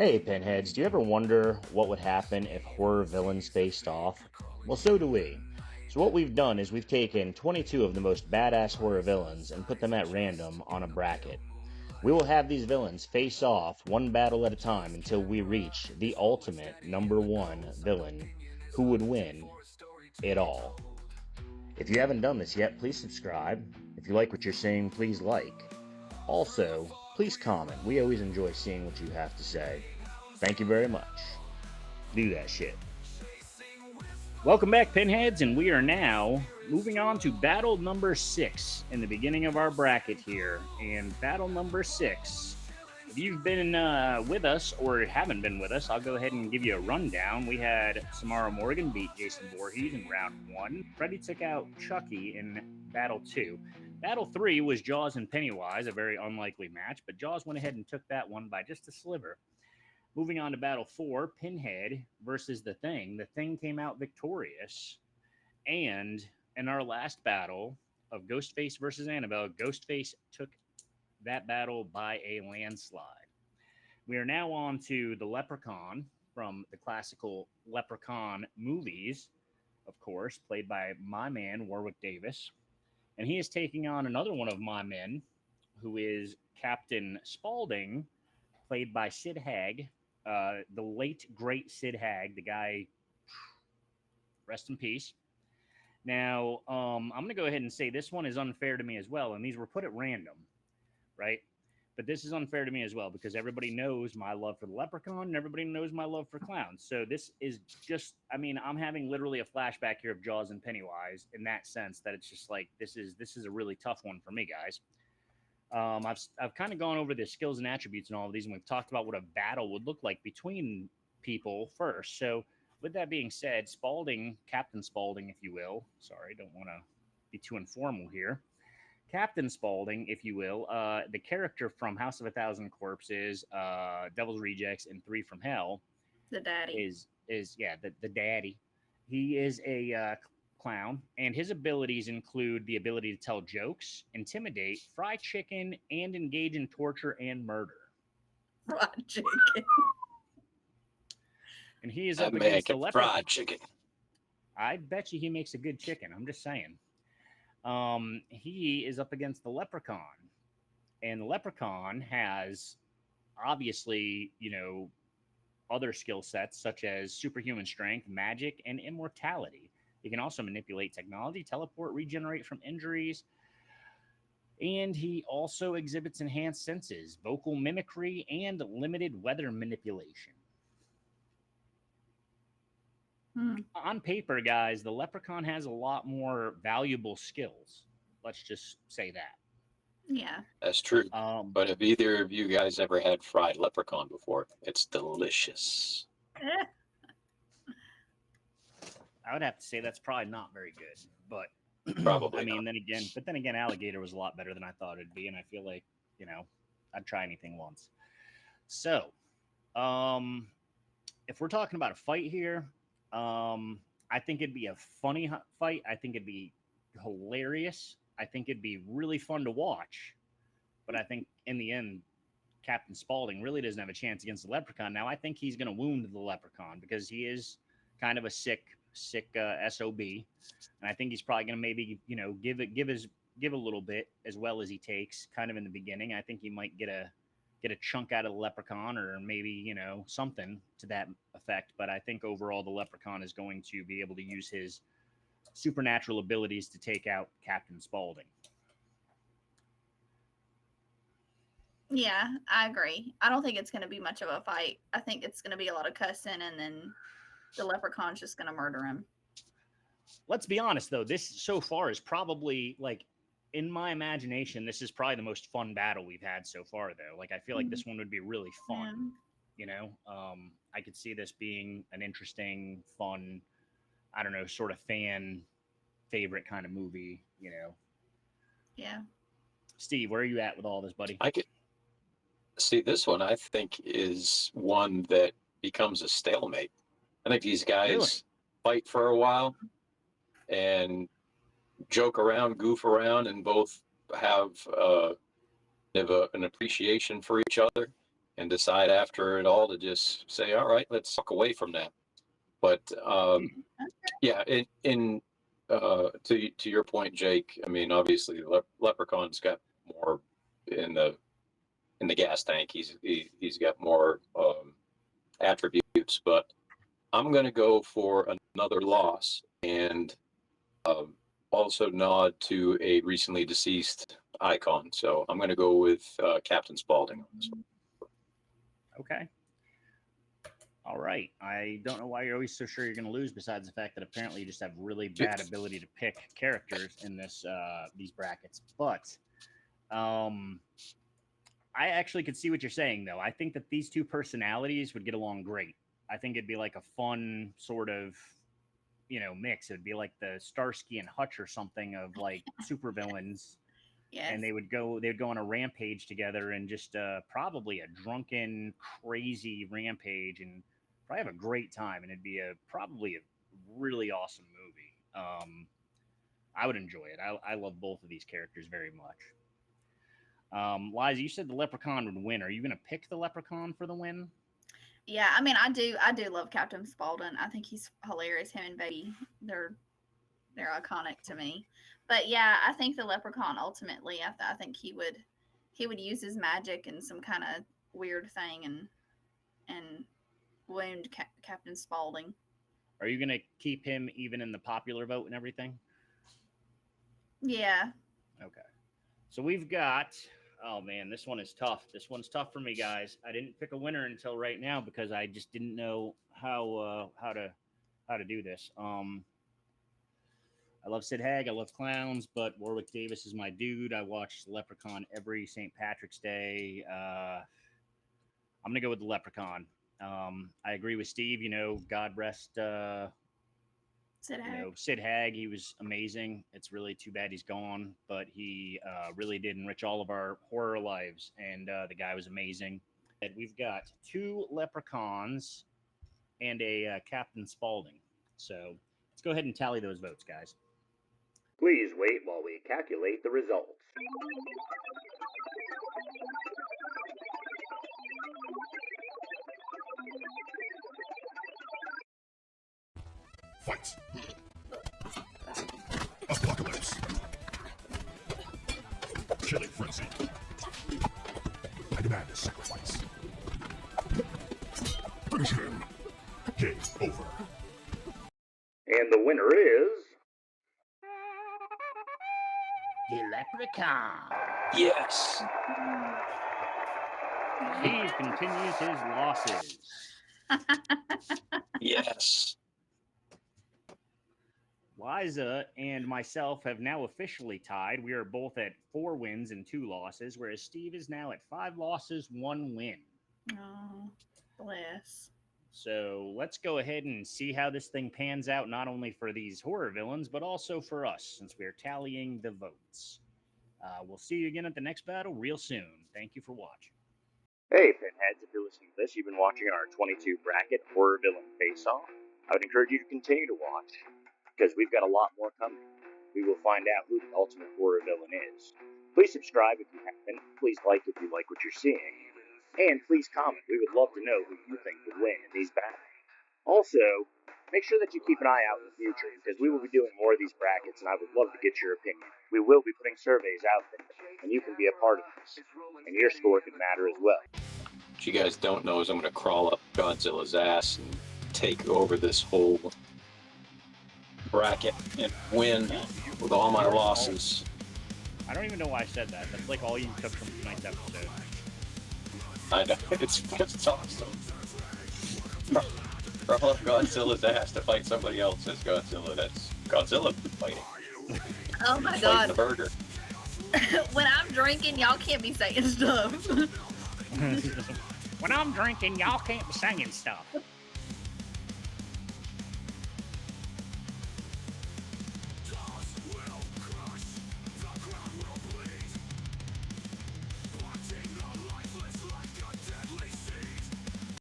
Hey Pinheads, do you ever wonder what would happen if horror villains faced off? Well, so do we. So what we've done is we've taken 22 of the most badass horror villains and put them at random on a bracket. We will have these villains face off one battle at a time until we reach the ultimate number one villain who would win it all. If you haven't done this yet, please subscribe. If you like what you're seeing, please like. Also, please comment. We always enjoy seeing what you have to say. Thank you very much. Do that shit. Welcome back, Pinheads, and we are now moving on to battle number 6 in the beginning of our bracket here. And battle number 6, if you've been with us or haven't been with us, I'll go ahead and give you a rundown. We had Samara Morgan beat Jason Voorhees in round 1. Freddy took out Chucky in battle 2. Battle 3 was Jaws and Pennywise, a very unlikely match, but Jaws went ahead and took that one by just a sliver. Moving on to battle 4, Pinhead versus The Thing. The Thing came out victorious. And in our last battle of Ghostface versus Annabelle, Ghostface took that battle by a landslide. We are now on to the Leprechaun from the classical Leprechaun movies, of course, played by my man, Warwick Davis. And he is taking on another one of my men, who is Captain Spaulding, played by Sid Haig. The late, great Sid Haig, the guy, rest in peace. Now, I'm going to go ahead and say this one is unfair to me as well, and these were put at random, right? But this is unfair to me as well because everybody knows my love for the Leprechaun and everybody knows my love for clowns. So this is just, I'm having literally a flashback here of Jaws and Pennywise in that sense that it's just like, this is a really tough one for me, guys. I've kind of gone over the skills and attributes and all of these, and we've talked about what a battle would look like between people first. So with that being said, Spaulding, Captain Spaulding, if you will, sorry, don't want to be too informal here. Captain Spaulding, if you will, the character from House of a Thousand Corpses, Devil's Rejects, and Three from Hell, the daddy is the daddy. He is a clown, and his abilities include the ability to tell jokes, intimidate, fry chicken, and engage in torture and murder. fried chicken. And he is That up man against the can leprechaun. fried chicken. I bet you he makes a good chicken. I'm just saying. He is up against the leprechaun, and the leprechaun has obviously, other skill sets such as superhuman strength, magic, and immortality. He can also manipulate technology, teleport, regenerate from injuries, and he also exhibits enhanced senses, vocal mimicry, and limited weather manipulation. On paper, guys, the leprechaun has a lot more valuable skills. Let's just say that. Yeah. That's true. But have either of you guys ever had fried leprechaun before? It's delicious. I would have to say that's probably not very good, but Probably not. then again, alligator was a lot better than I thought it'd be, and I feel like I'd try anything once. So, if we're talking about a fight here, I think it'd be a funny fight. I think it'd be hilarious. I think it'd be really fun to watch. But I think in the end, Captain Spaulding really doesn't have a chance against the leprechaun. Now, I think he's going to wound the leprechaun because he is kind of a sick SOB, and I think he's probably going to maybe give a little bit as well as he takes kind of in the beginning. I think he might get a chunk out of the leprechaun or maybe something to that effect. But I think overall the leprechaun is going to be able to use his supernatural abilities to take out Captain Spaulding. Yeah, I agree. I don't think it's going to be much of a fight. I think it's going to be a lot of cussing, and then the leprechaun's just going to murder him. Let's be honest, though. This so far is probably, like, in my imagination, this is probably the most fun battle we've had so far, though. Like, I feel like this one would be really fun. Yeah. I could see this being an interesting, fun, I don't know, sort of fan favorite kind of movie, Yeah. Steve, where are you at with all this, buddy? I could see this one. I think is one that becomes a stalemate. I think these guys fight for a while and joke around, goof around, and both have an appreciation for each other. and decide after it all to just say, all right, let's walk away from that. But yeah, to your point, Jake, I mean, obviously Leprechaun's got more in the gas tank. He's got more attributes, but I'm going to go for another loss and also nod to a recently deceased icon. So I'm going to go with Captain Spaulding on this one. Okay. All right. I don't know why you're always so sure you're going to lose, besides the fact that apparently you just have really bad ability to pick characters in these brackets. But I actually could see what you're saying, though. I think that these two personalities would get along great. I think it'd be like a fun sort of, mix. It'd be like the Starsky and Hutch or something of like supervillains. Yes. And they'd go on a rampage together, and just probably a drunken, crazy rampage, and probably have a great time. And it'd be probably a really awesome movie. I would enjoy it. I love both of these characters very much. Liza, you said the Leprechaun would win. Are you going to pick the Leprechaun for the win? Yeah, I mean, I do love Captain Spaulding. I think he's hilarious. Him and Baby, they're iconic to me. But yeah, I think the Leprechaun ultimately, I think he would use his magic and some kind of weird thing and wound Captain Spaulding. Are you going to keep him even in the popular vote and everything? Yeah. Okay. So we've got, oh man, this one is tough. This one's tough for me, guys. I didn't pick a winner until right now because I just didn't know how to do this. I love Sid Haig. I love clowns, but Warwick Davis is my dude. I watch Leprechaun every St. Patrick's Day. I'm going to go with the Leprechaun. I agree with Steve. God rest Sid Haig. He was amazing. It's really too bad he's gone, but he really did enrich all of our horror lives, and the guy was amazing. And we've got 2 Leprechauns and a Captain Spaulding. So let's go ahead and tally those votes, guys. Please wait while we calculate the results. Fight! Apocalypse! Killing frenzy! I demand a sacrifice. Finish him! Game over. And the winner is... the Leprechaun. Yes. Steve continues his losses. Yes. Liza and myself have now officially tied. We are both at 4 wins and 2 losses, whereas Steve is now at 5 losses, 1 win. Oh, bless. So let's go ahead and see how this thing pans out, not only for these horror villains, but also for us, since we are tallying the votes. We'll see you again at the next battle real soon. Thank you for watching. Hey, Pinheads, if you're listening to this, you've been watching our 22 bracket horror villain face-off. I would encourage you to continue to watch, because we've got a lot more coming. We will find out who the ultimate horror villain is. Please subscribe if you haven't. Please like if you like what you're seeing. And please comment. We would love to know who you think would win in these battles. Also, make sure that you keep an eye out in the future, because we will be doing more of these brackets, and I would love to get your opinion. We will be putting surveys out there, and you can be a part of this. And your score can matter as well. What you guys don't know is I'm going to crawl up Godzilla's ass and take over this whole bracket and win with all my losses. I don't even know why I said that. That's like all you took from tonight's episode. I know. It's awesome. Crawl up Godzilla's ass to fight somebody else as Godzilla. That's Godzilla fighting. Oh my Fighting God. the burger. When I'm drinking, y'all can't be saying stuff. When I'm drinking, y'all can't be singing stuff.